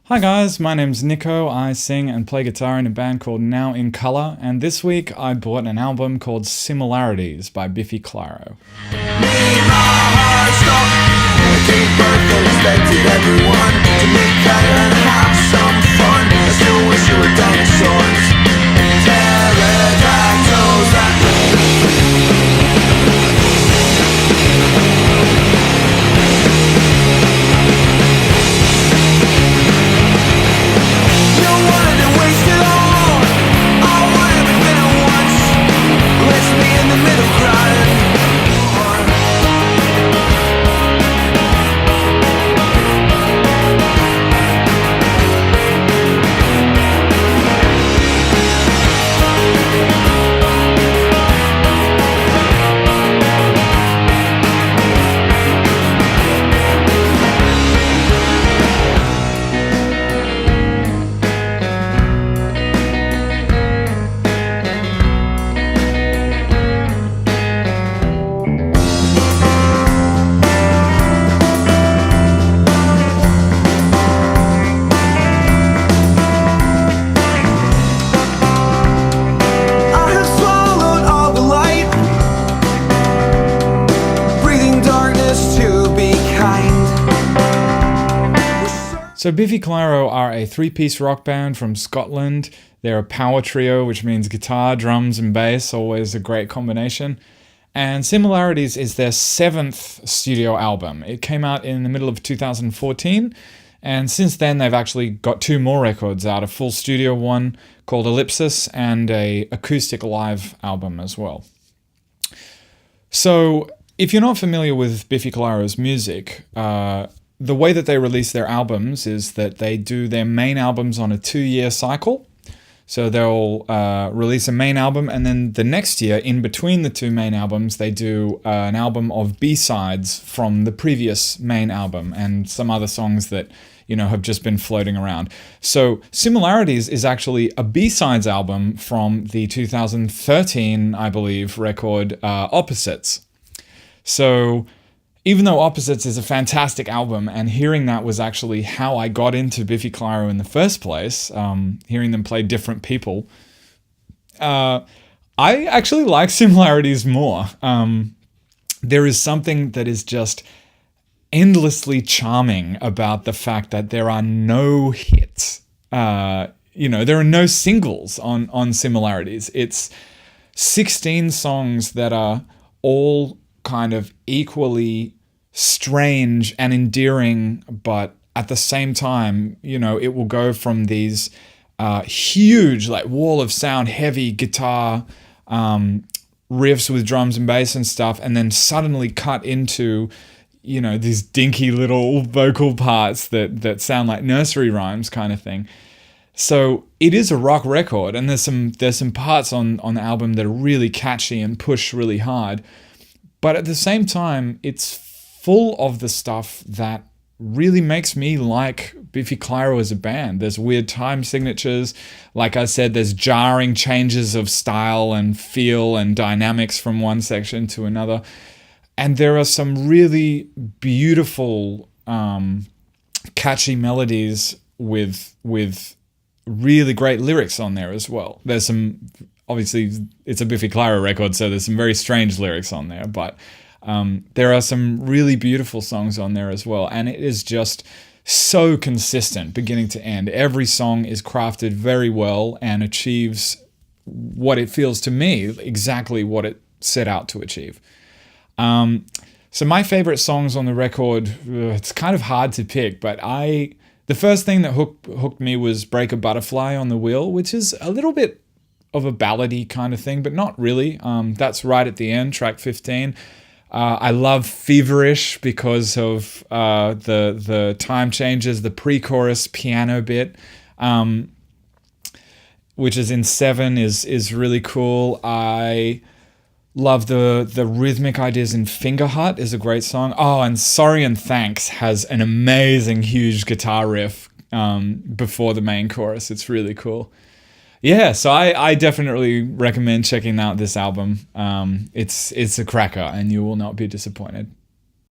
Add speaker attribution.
Speaker 1: Hi guys, my name's Nico. I sing and play guitar in a band called Now in Colour, and this week I bought an album called Similarities by BIffy Clyro. So BIffy Clyro are a three-piece rock band from Scotland. They're a power trio, which means guitar, drums, and bass, always a great combination. And Similarities is their 7th studio album. It came out in the middle of 2014, and since then they've actually got 2 more records out, a full studio one called Ellipsis and a acoustic live album as well. So if you're not familiar with BIffy Clyro's music, the way that they release their albums is that they do their main albums on a 2-year cycle. So they'll release a main album, and then the next year, in between the 2 main albums, they do an album of B-sides from the previous main album and some other songs that, have just been floating around. So Similarities is actually a B-sides album from the 2013, I believe, record Opposites. So even though Opposites is a fantastic album, and hearing that was actually how I got into BIffy Clyro in the first place, hearing them play different people, I actually like Similarities more. There is something that is just endlessly charming about the fact that there are no hits. There are no singles on Similarities. It's 16 songs that are all kind of equally strange and endearing, but at the same time, it will go from these huge, like wall of sound, heavy guitar riffs with drums and bass and stuff, and then suddenly cut into, these dinky little vocal parts that sound like nursery rhymes kind of thing. So it is a rock record, and there's some parts on the album that are really catchy and push really hard. But at the same time, it's full of the stuff that really makes me like BIffy Clyro as a band. There's weird time signatures. Like I said, there's jarring changes of style and feel and dynamics from one section to another. And there are some really beautiful, catchy melodies with really great lyrics on there as well. There's some... Obviously, it's a BIffy Clyro record, so there's some very strange lyrics on there, but there are some really beautiful songs on there as well, and it is just so consistent, beginning to end. Every song is crafted very well and achieves what it feels to me, exactly what it set out to achieve. So my favorite songs on the record, it's kind of hard to pick, but the first thing that hooked me was Break a Butterfly on the Wheel, which is a little bit of a ballady kind of thing, but not really. That's right at the end, track 15. I love Feverish because of the time changes, the pre-chorus piano bit, which is in 7, is really cool. I love the rhythmic ideas in Finger Hut is a great song. Oh, and Sorry and Thanks has an amazing huge guitar riff before the main chorus. It's really cool. Yeah, so I definitely recommend checking out this album. It's a cracker, and you will not be disappointed.